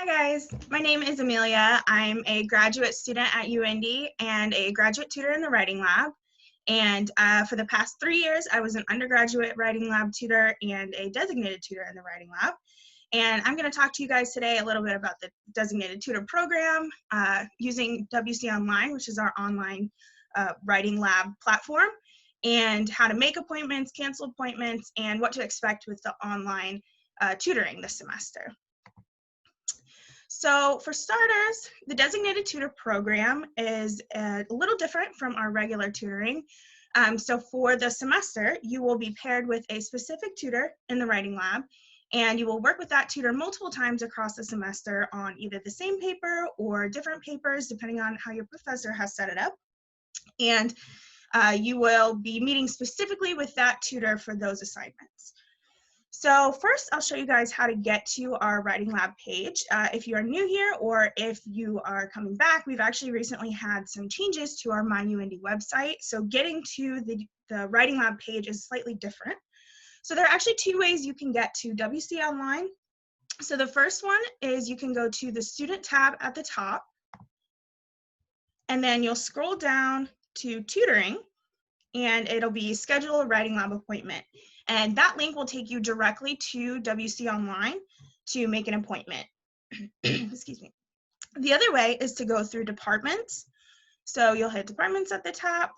Hi guys, my name is Amelia. I'm a graduate student at UIndy and a graduate tutor in the Writing Lab. And for the past 3 years, I was an undergraduate Writing Lab tutor and a designated tutor in the Writing Lab. And I'm going to talk to you guys today a little bit about the designated tutor program using MyWCOnline, which is our online Writing Lab platform, and how to make appointments, cancel appointments, and what to expect with the online tutoring this semester. So for starters, the designated tutor program is a little different from our regular tutoring. So for the semester, you will be paired with a specific tutor in the Writing Lab, and you will work with that tutor multiple times across the semester on either the same paper or different papers, depending on how your professor has set it up. And you will be meeting specifically with that tutor for those assignments. So first, I'll show you guys how to get to our Writing Lab page. If you are new here or if you are coming back, we've actually recently had some changes to our MyWCOnline website. So getting to the Writing Lab page is slightly different. So there are actually two ways you can get to MyWCOnline. So the first one is you can go to the Student tab at the top, and then you'll scroll down to Tutoring, and it'll be Schedule a Writing Lab appointment. And that link will take you directly to MyWCOnline to make an appointment. Excuse me. The other way is to go through departments. So you'll hit departments at the top,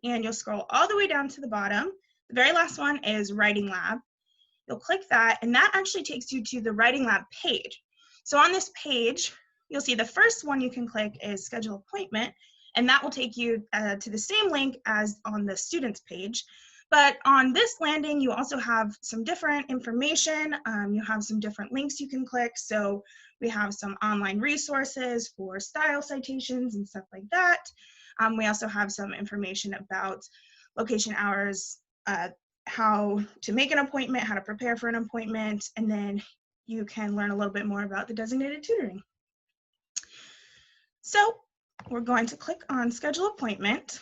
and you'll scroll all the way down to the bottom. The very last one is Writing Lab. You'll click that, and that actually takes you to the Writing Lab page. So on this page, you'll see the first one you can click is Schedule Appointment, and that will take you to the same link as on the students page. But on this landing, you also have some different information. You have some different links you can click. So we have some online resources for style citations and stuff like that. We also have some information about location hours, how to make an appointment, how to prepare for an appointment, and then you can learn a little bit more about the designated tutoring. So we're going to click on Schedule Appointment.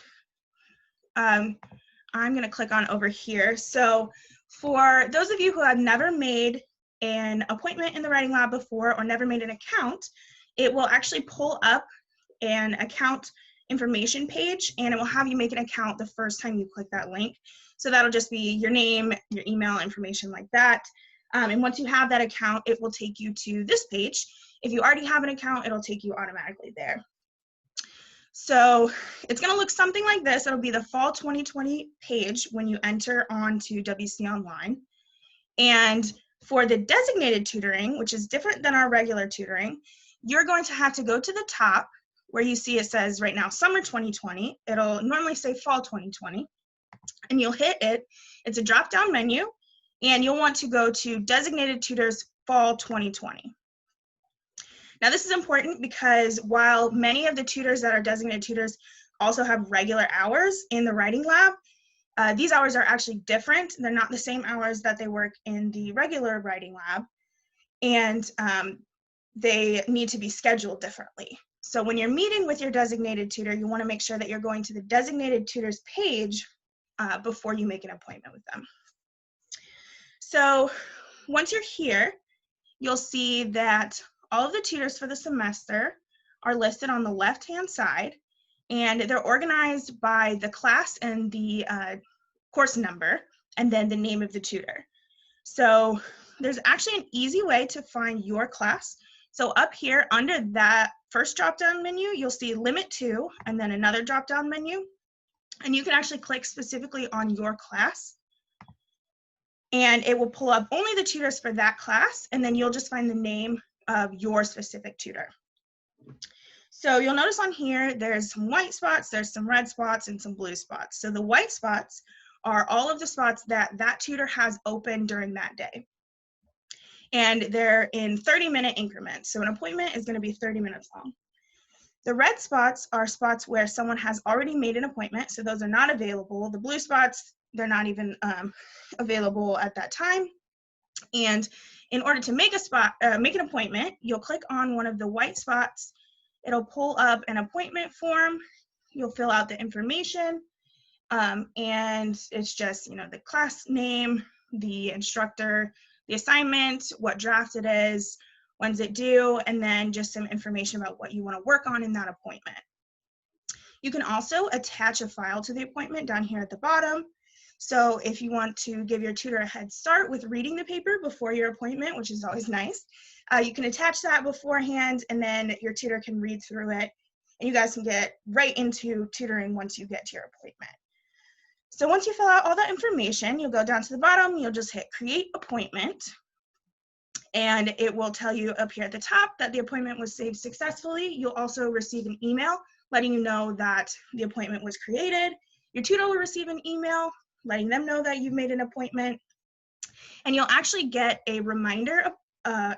I'm going to click on over here. So for those of you who have never made an appointment in the Writing Lab before or never made an account, it will actually pull up an account information page, and it will have you make an account the first time you click that link. So that'll just be your name, your email, information like that. And once you have that account, it will take you to this page. If you already have an account, it'll take you automatically there. So it's going to look something like this. It'll be the Fall 2020 page when you enter onto MyWCOnline. And for the designated tutoring, which is different than our regular tutoring, you're going to have to go to the top where you see it says right now Summer 2020. It'll normally say Fall 2020. And you'll hit it. It's a drop-down menu. And you'll want to go to Designated Tutors Fall 2020. Now this is important because while many of the tutors that are designated tutors also have regular hours in the Writing Lab, these hours are actually different. They're not the same hours that they work in the regular Writing Lab, and they need to be scheduled differently. So when you're meeting with your designated tutor, you want to make sure that you're going to the designated tutors page before you make an appointment with them. So once you're here, you'll see that all of the tutors for the semester are listed on the left-hand side, and they're organized by the class and the course number, and then the name of the tutor. So there's actually an easy way to find your class. So up here under that first drop-down menu, you'll see Limit To, and then another drop-down menu, and you can actually click specifically on your class, and it will pull up only the tutors for that class, and then you'll just find the name of your specific tutor. So you'll notice on here, there's some white spots, there's some red spots, and some blue spots. So the white spots are all of the spots that that tutor has open during that day. And they're in 30-minute increments. So an appointment is going to be 30 minutes long. The red spots are spots where someone has already made an appointment, so those are not available. The blue spots, they're not even available at that time. And in order to make an appointment, you'll click on one of the white spots. It'll pull up an appointment form. You'll fill out the information, and it's just, the class name, the instructor, the assignment, what draft it is, when's it due, and then just some information about what you want to work on in that appointment. You can also attach a file to the appointment down here at the bottom. So if you want to give your tutor a head start with reading the paper before your appointment, which is always nice, you can attach that beforehand, and then your tutor can read through it, and you guys can get right into tutoring once you get to your appointment. So once you fill out all that information, you'll go down to the bottom, you'll just hit create appointment, and it will tell you up here at the top that the appointment was saved successfully. You'll also receive an email letting you know that the appointment was created. Your tutor will receive an email letting them know that you've made an appointment, and you'll actually get a reminder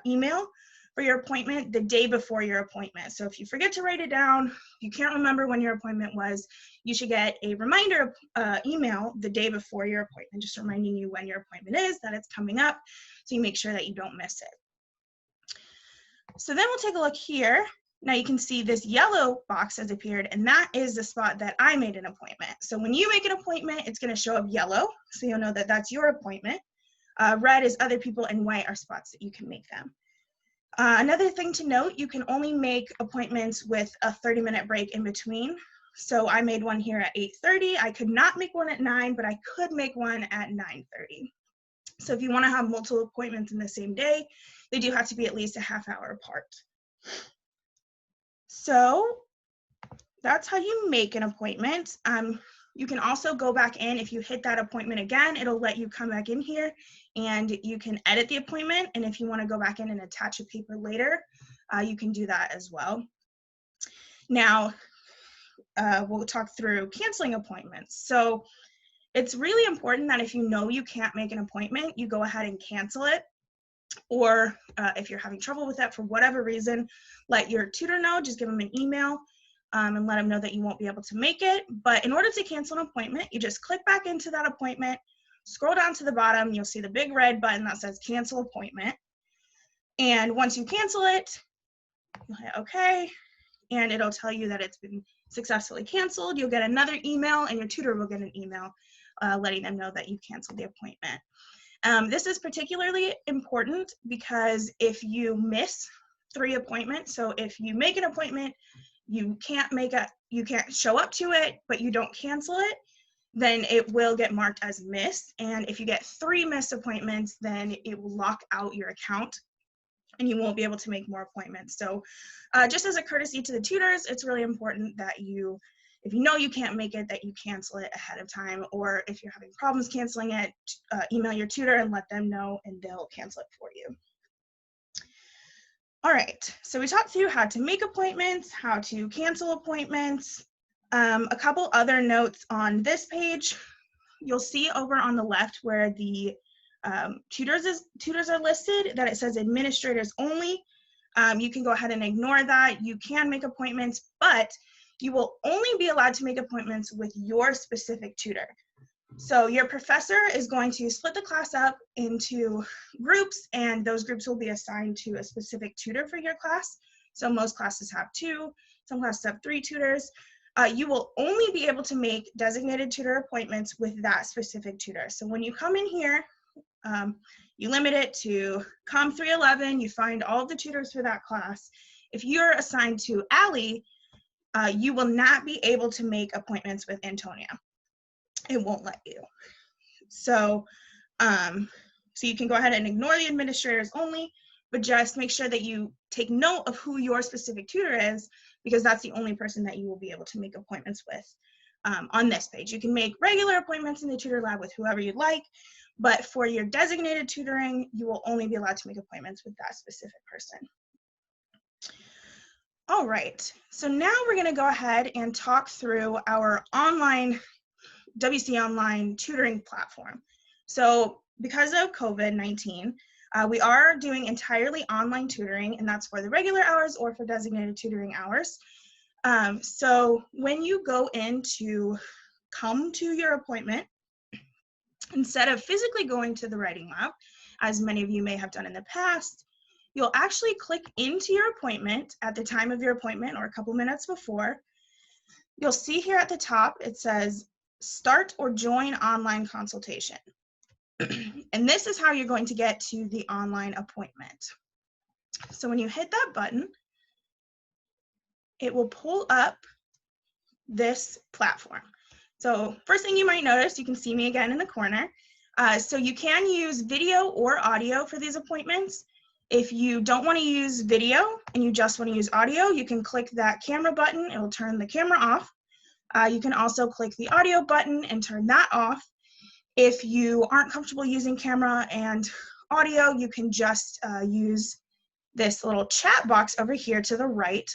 email for your appointment the day before your appointment. So if you forget to write it down, you can't remember when your appointment was, you should get a reminder email the day before your appointment, just reminding you when your appointment is, that it's coming up, so you make sure that you don't miss it. So then we'll take a look here. Now you can see this yellow box has appeared, and that is the spot that I made an appointment. So when you make an appointment, it's going to show up yellow, so you'll know that that's your appointment. Red is other people, and white are spots that you can make them. Another thing to note, you can only make appointments with a 30-minute break in between. So I made one here at 8:30. I could not make one at 9, but I could make one at 9:30. So if you want to have multiple appointments in the same day, they do have to be at least a half hour apart. So that's how you make an appointment. You can also go back in. If you hit that appointment again, it'll let you come back in here and you can edit the appointment. And if you want to go back in and attach a paper later, you can do that as well. Now, we'll talk through canceling appointments. So it's really important that if you know you can't make an appointment, you go ahead and cancel it. Or if you're having trouble with that for whatever reason, let your tutor know, just give them an email and let them know that you won't be able to make it. But in order to cancel an appointment, you just click back into that appointment, scroll down to the bottom, you'll see the big red button that says cancel appointment. And once you cancel it, you'll hit OK, and it'll tell you that it's been successfully canceled. You'll get another email, and your tutor will get an email letting them know that you canceled the appointment. This is particularly important because if you miss 3 appointments, so if you make an appointment, you can't show up to it, but you don't cancel it, then it will get marked as missed. And if you get 3 missed appointments, then it will lock out your account and you won't be able to make more appointments. So just as a courtesy to the tutors, it's really important that if you know you can't make it, that you cancel it ahead of time, or if you're having problems canceling it, email your tutor and let them know and they'll cancel it for you. All right, so we talked through how to make appointments, how to cancel appointments. A couple other notes on this page. You'll see over on the left where the tutors are listed, that it says administrators only. You can go ahead and ignore that. You can make appointments, but you will only be allowed to make appointments with your specific tutor. So your professor is going to split the class up into groups, and those groups will be assigned to a specific tutor for your class. So most classes have 2, some classes have 3 tutors. You will only be able to make designated tutor appointments with that specific tutor. So when you come in here, you limit it to COM 311, you find all of the tutors for that class. If you're assigned to Allie, you will not be able to make appointments with Antonia. It won't let you. So, so you can go ahead and ignore the administrators only, but just make sure that you take note of who your specific tutor is, because that's the only person that you will be able to make appointments with on this page. You can make regular appointments in the tutor lab with whoever you'd like, but for your designated tutoring, you will only be allowed to make appointments with that specific person. All right, so now we're going to go ahead and talk through our online MyWCOnline tutoring platform. So because of COVID-19, we are doing entirely online tutoring, and that's for the regular hours or for designated tutoring hours. So when you go in to come to your appointment, instead of physically going to the writing lab, as many of you may have done in the past, you'll actually click into your appointment at the time of your appointment or a couple minutes before. You'll see here at the top, it says start or join online consultation. And this is how you're going to get to the online appointment. So when you hit that button, it will pull up this platform. So first thing you might notice, you can see me again in the corner. So you can use video or audio for these appointments. If you don't want to use video and you just want to use audio, you can click that camera button. It will turn the camera off. You can also click the audio button and turn that off. If you aren't comfortable using camera and audio, you can just use this little chat box over here to the right.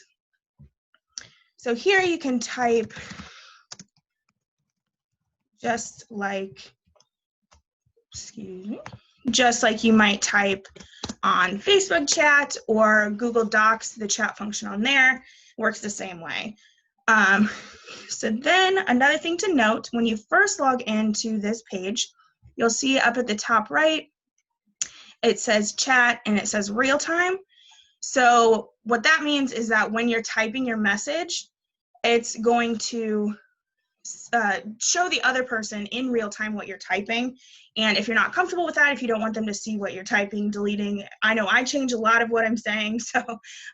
So here you can type just like, excuse me, just like you might type on Facebook chat or Google Docs. The chat function on there works the same way. So then another thing to note, when you first log into this page, you'll see up at the top right, it says chat and it says real time. So what that means is that when you're typing your message, it's going to show the other person in real time what you're typing. And if you're not comfortable with that, if you don't want them to see what you're typing, deleting, I know I change a lot of what I'm saying, so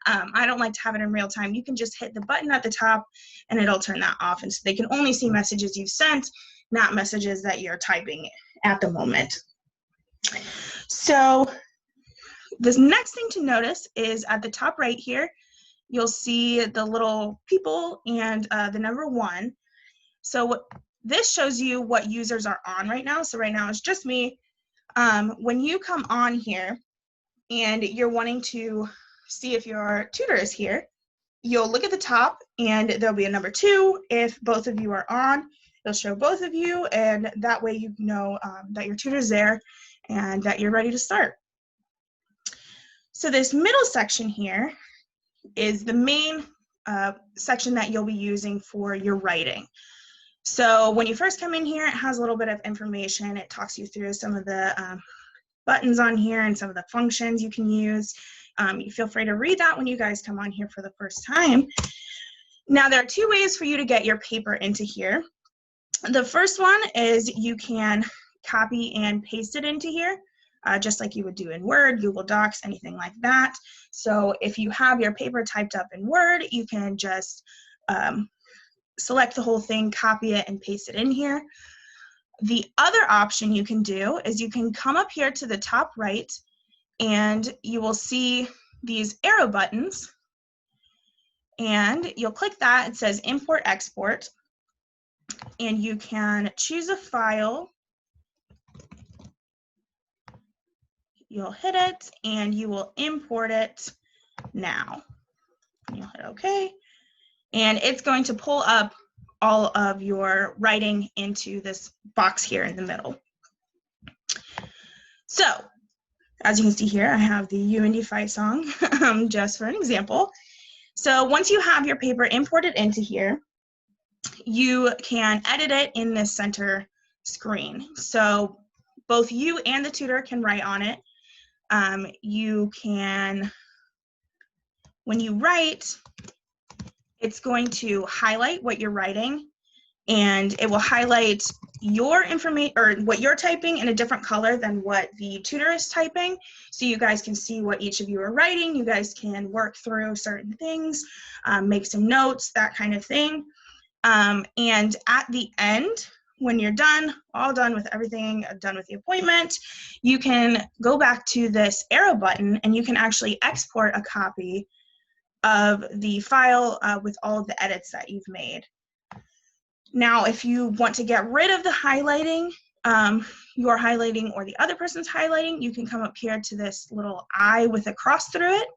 I don't like to have it in real time. You can just hit the button at the top and it'll turn that off. And so they can only see messages you've sent, not messages that you're typing at the moment. So this next thing to notice is at the top right here, you'll see the little people and the number 1. So this shows you what users are on right now. So right now it's just me. When you come on here and you're wanting to see if your tutor is here, you'll look at the top and there'll be a number 2. If both of you are on, it'll show both of you, and that way you know that your tutor's there and that you're ready to start. So this middle section here is the main section that you'll be using for your writing. So when you first come in here, it has a little bit of information. It talks you through some of the buttons on here and some of the functions you can use. You feel free to read that when you guys come on here for the first time. Now, there are 2 ways for you to get your paper into here. The first one is you can copy and paste it into here, just like you would do in Word, Google Docs, anything like that. So if you have your paper typed up in Word, you can just select the whole thing, copy it, and paste it in here. The other option you can do is you can come up here to the top right and you will see these arrow buttons, and you'll click that. It says import export, and you can choose a file. You'll hit it and you will import it now. You'll hit OK. And it's going to pull up all of your writing into this box here in the middle. So, as you can see here, I have the UIndy fight song just for an example. So once you have your paper imported into here, you can edit it in this center screen. So both you and the tutor can write on it. You can, when you write, it's going to highlight what you're writing, and it will highlight your information or what you're typing in a different color than what the tutor is typing, so you guys can see what each of you are writing. You guys can work through certain things, make some notes, that kind of thing. And at the end, when you're done, all done with everything, done with the appointment, you can go back to this arrow button and you can actually export a copy of the file with all of the edits that you've made. Now, if you want to get rid of the highlighting, your highlighting or the other person's highlighting, you can come up here to this little eye with a cross through it.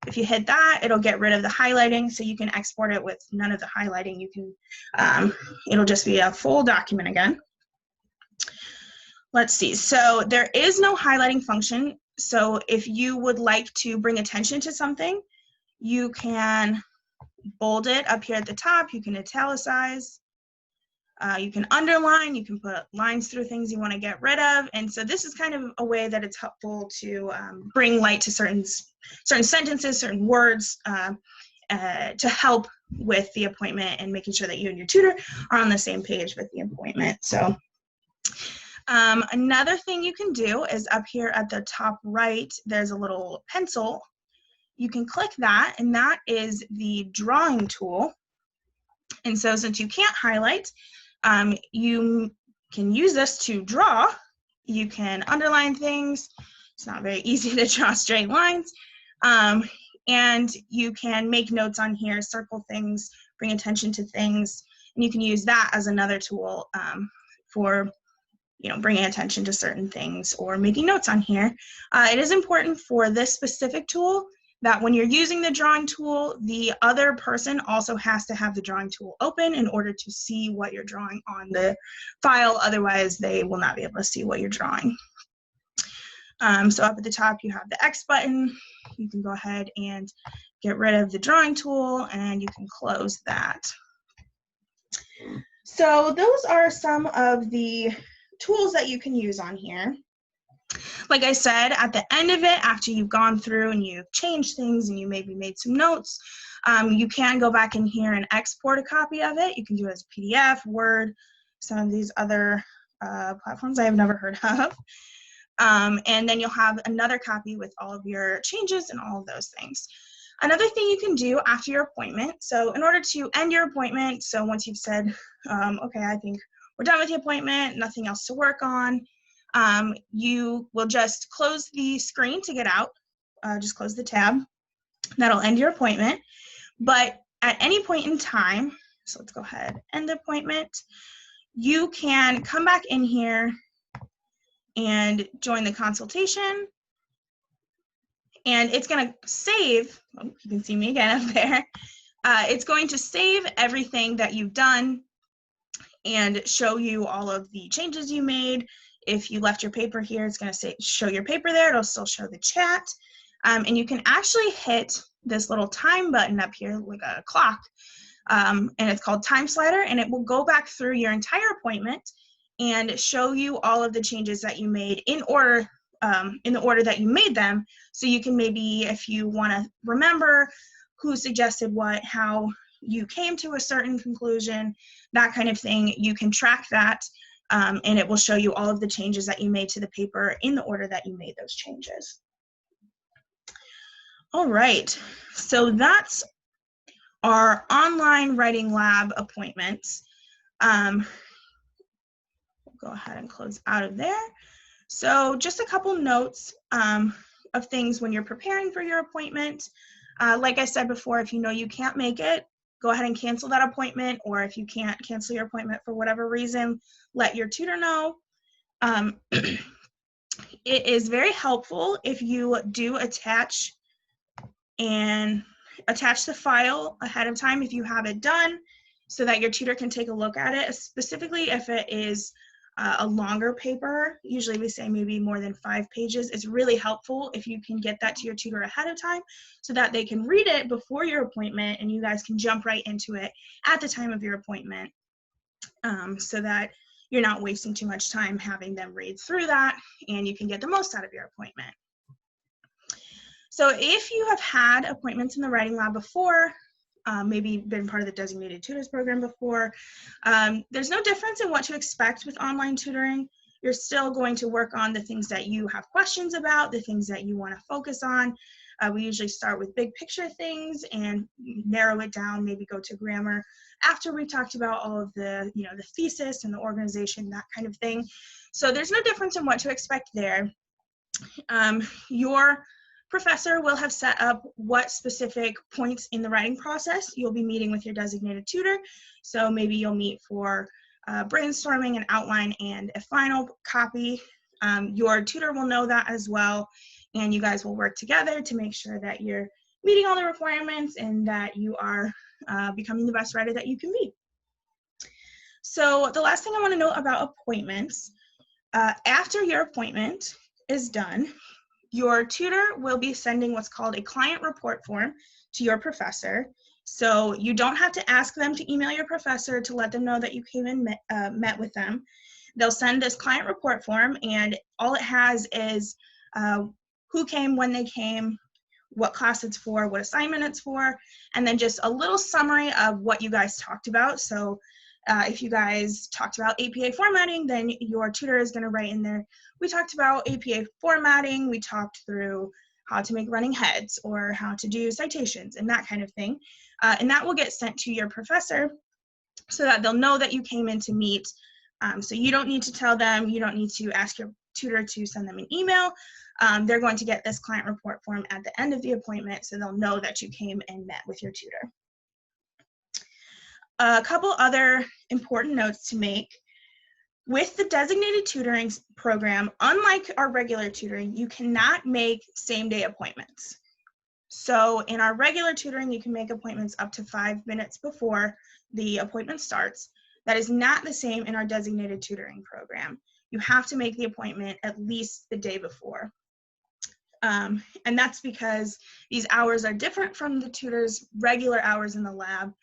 If you hit that, it'll get rid of the highlighting, so you can export it with none of the highlighting. You can, it'll just be a full document again. Let's see, so there is no highlighting function. So if you would like to bring attention to something, you can bold it up here at the top, you can italicize, you can underline, you can put lines through things you want to get rid of. And so this is kind of a way that it's helpful to bring light to certain sentences, certain words, to help with the appointment and making sure that you and your tutor are on the same page with the appointment. So another thing you can do is up here at the top right, there's a little pencil. you can click that, and that is the drawing tool. And so since you can't highlight, you can use this to draw. You can underline things. It's not very easy to draw straight lines. And you can make notes on here, circle things, bring attention to things, and you can use that as another tool for bringing attention to certain things or making notes on here. It is important for this specific tool that when you're using the drawing tool, the other person also has to have the drawing tool open in order to see what you're drawing on the file. Otherwise, they will not be able to see what you're drawing. So up at the top, you have the X button. You can go ahead and get rid of the drawing tool, and you can close that. So those are some of the tools that you can use on here. Like I said, at the end of it, after you've gone through and you've changed things and you maybe made some notes, you can go back in here and export a copy of it. You can do it as PDF, Word, some of these other platforms I have never heard of. And then you'll have another copy with all of your changes and all of those things. Another thing you can do after your appointment, so in order to end your appointment, so once you've said, okay, I think we're done with the appointment, nothing else to work on, you will just close the screen to get out, just close the tab. That'll end your appointment. But at any point in time, so let's go ahead, end the appointment, you can come back in here and join the consultation. And it's going to save, oh, you can see me again up there. It's going to save everything that you've done and show you all of the changes you made. If you left your paper here, it's going to show your paper there. It'll still show the chat. And you can actually hit this little time button up here, like a clock, and it's called Time Slider, and it will go back through your entire appointment and show you all of the changes that you made in order, in the order that you made them. So you can maybe, if you want to remember who suggested what, how you came to a certain conclusion, that kind of thing, you can track that, and it will show you all of the changes that you made to the paper in the order that you made those changes. All right, so that's our online writing lab appointments. We'll go ahead and close out of there. So just a couple notes of things when you're preparing for your appointment. Like I said before, if you know you can't make it, go ahead and cancel that appointment, or if you can't cancel your appointment for whatever reason, let your tutor know. It is very helpful if you do attach the file ahead of time if you have it done, so that your tutor can take a look at it, specifically if it is a longer paper. Usually we say maybe more than 5 pages. It's really helpful if you can get that to your tutor ahead of time so that they can read it before your appointment and you guys can jump right into it at the time of your appointment, so that you're not wasting too much time having them read through that and you can get the most out of your appointment. So if you have had appointments in the writing lab before, maybe been part of the designated tutors program before, there's no difference in what to expect with online tutoring. You're still going to work on the things that you have questions about, the things that you want to focus on. We usually start with big picture things and narrow it down, maybe go to grammar after we talked about all of the, the thesis and the organization, that kind of thing. So there's no difference in what to expect there. Your professor will have set up what specific points in the writing process you'll be meeting with your designated tutor. So maybe you'll meet for brainstorming, an outline, and a final copy. Your tutor will know that as well, and you guys will work together to make sure that you're meeting all the requirements and that you are becoming the best writer that you can be. So the last thing I want to note about appointments, after your appointment is done, your tutor will be sending what's called a client report form to your professor. So you don't have to ask them to email your professor to let them know that you came and met with them. They'll send this client report form, and all it has is who came, when they came, what class it's for, what assignment it's for, and then just a little summary of what you guys talked about. So if you guys talked about APA formatting, then your tutor is going to write in there, we talked about APA formatting, we talked through how to make running heads or how to do citations and that kind of thing. And that will get sent to your professor so that they'll know that you came in to meet. So you don't need to tell them, you don't need to ask your tutor to send them an email. They're going to get this client report form at the end of the appointment, so they'll know that you came and met with your tutor. A couple other important notes to make. With the designated tutoring program, unlike our regular tutoring, you cannot make same-day appointments. So in our regular tutoring, you can make appointments up to 5 minutes before the appointment starts. That is not the same in our designated tutoring program. You have to make the appointment at least the day before. And that's because these hours are different from the tutor's regular hours in the lab.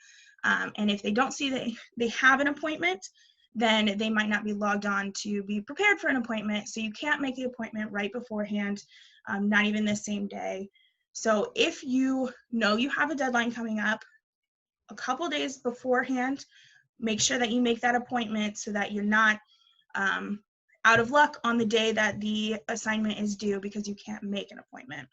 And if they don't see that they have an appointment, then they might not be logged on to be prepared for an appointment. So you can't make the appointment right beforehand, not even the same day. So if you know you have a deadline coming up a couple days beforehand, make sure that you make that appointment so that you're not out of luck on the day that the assignment is due because you can't make an appointment.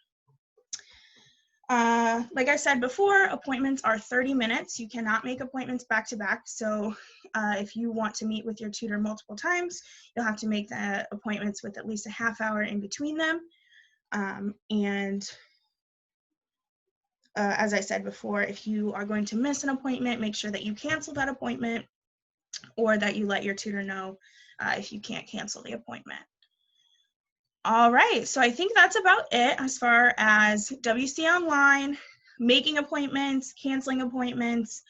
Like I said before, appointments are 30 minutes. You cannot make appointments back to back. So if you want to meet with your tutor multiple times, you'll have to make the appointments with at least a half hour in between them. As I said before, if you are going to miss an appointment, make sure that you cancel that appointment or that you let your tutor know if you can't cancel the appointment. All right, so I think that's about it as far as UIndy, making appointments, canceling appointments,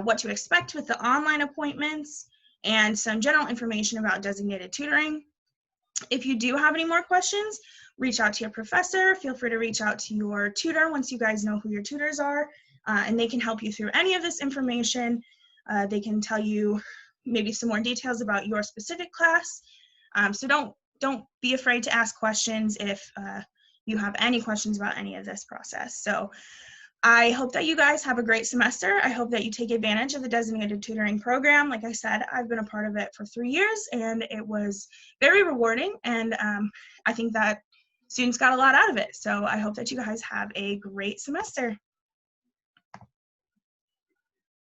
what to expect with the online appointments, and some general information about designated tutoring. If you do have any more questions, reach out to your professor. Feel free to reach out to your tutor once you guys know who your tutors are, and they can help you through any of this information. They can tell you maybe some more details about your specific class. So don't be afraid to ask questions if you have any questions about any of this process. So I hope that you guys have a great semester. I hope that you take advantage of the designated tutoring program. Like I said, I've been a part of it for 3 years and it was very rewarding, and I think that students got a lot out of it. So I hope that you guys have a great semester.